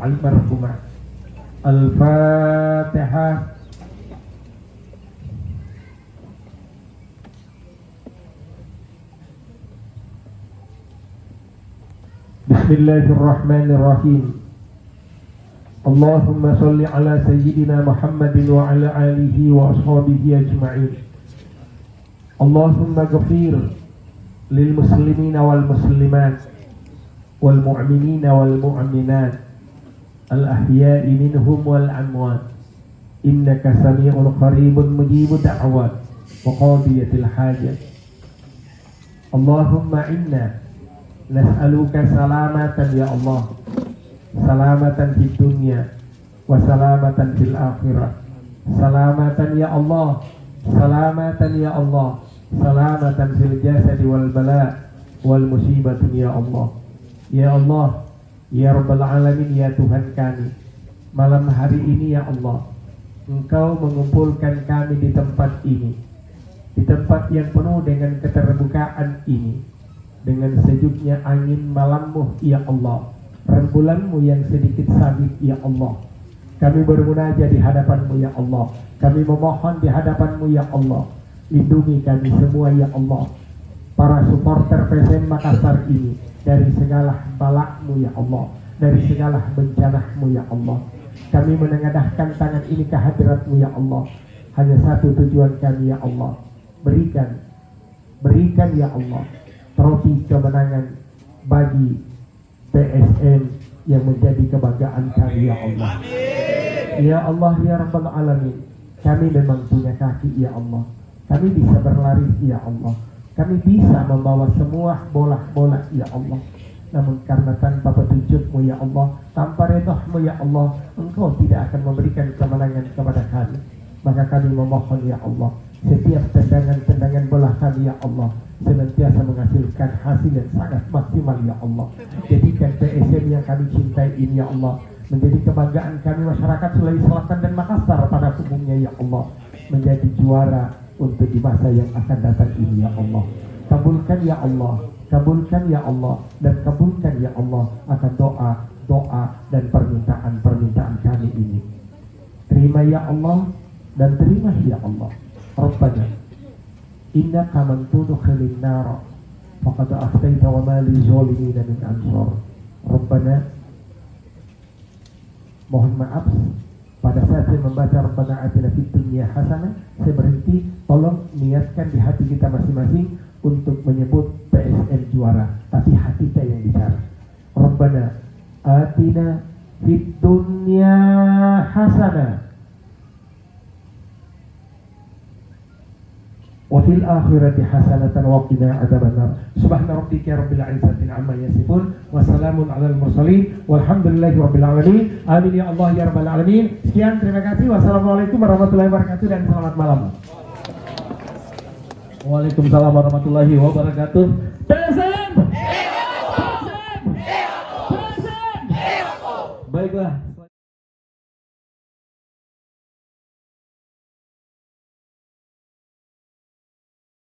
Almarhumah. Al-Fatihah. Bismillahirrahmanirrahim. Allahumma salli ala sayyidina Muhammadin wa ala alihi wa ashabihi ajma'in. Allahumma ghafir lil muslimina wal muslimat wal mu'minina wal mu'minat al-ahya'i minhum wal amwat innaka sami'un qaribun mujibud da'wat wa qadiyatil hajat. Allahumma inna nas'aluka salamatan ya Allah, salamatan fid dunya wa salamatan fil akhirah, salamatan ya Allah, salamatan ya Allah, salamatan fil jasadi wal bala wal musibati ya Allah. Ya Allah, ya Rabbal Alamin, ya Tuhan kami, malam hari ini ya Allah, Engkau mengumpulkan kami di tempat ini, di tempat yang penuh dengan keterbukaan ini, dengan sejuknya angin malammu ya Allah, rembulanmu yang sedikit sabit ya Allah. Kami bermunajat di hadapanmu ya Allah, kami memohon di hadapanmu ya Allah, lindungi kami semua ya Allah, para supporter PSM Makassar ini dari segala balakmu ya Allah, dari segala bencanamu ya Allah. Kami menengadahkan tangan ini ke hadiratmu ya Allah. Hanya satu tujuan kami ya Allah, berikan ya Allah trofi kemenangan bagi PSM yang menjadi kebanggaan kami ya Allah. Ya Allah ya Rabbal Alamin, kami memang punya kaki ya Allah, kami bisa berlari ya Allah, kami bisa membawa semua bola-bola ya Allah. Namun karena tanpa petunjukmu ya Allah, tanpa ridhamu ya Allah, Engkau tidak akan memberikan kemenangan kepada kami. Maka kami memohon ya Allah, setiap tendangan-tendangan bola kami ya Allah senantiasa menghasilkan hasil yang sangat maksimal ya Allah. Jadikan PSM yang kami cintai ini ya Allah menjadi kebanggaan kami masyarakat Sulawesi Selatan dan Makassar pada umumnya ya Allah, menjadi juara untuk di masa yang akan datang ini ya Allah. Kabulkan ya Allah, kabulkan ya Allah, dan kabulkan ya Allah akan doa dan permintaan kami ini. Terima ya Allah, dan terima ya Allah. Rabbana innaka man tudkhilin nar faqad akhzaita wa ma lil zalimin min ansar. Rabbana, mohon maaf pada saat saya membaca Rabbana atina fid dunya hasanah, saya berhenti. Tolong niatkan di hati kita masing-masing untuk menyebut PSM juara, tapi hati kita yang bicara. Rabbana atina fid dunya hasanah wa fil akhirati hasanatan wa qina adzabannar. Subhana rabbika rabbil izzati amma yasifun wa salamun alal mursalin walhamdulillahi rabbil alamin. Amin ya Allah ya rabbal alamin. Sekian, terima kasih. Wassalamualaikum warahmatullahi wabarakatuh dan selamat malam. Waalaikumsalam warahmatullahi wabarakatuh. PSM! Baiklah.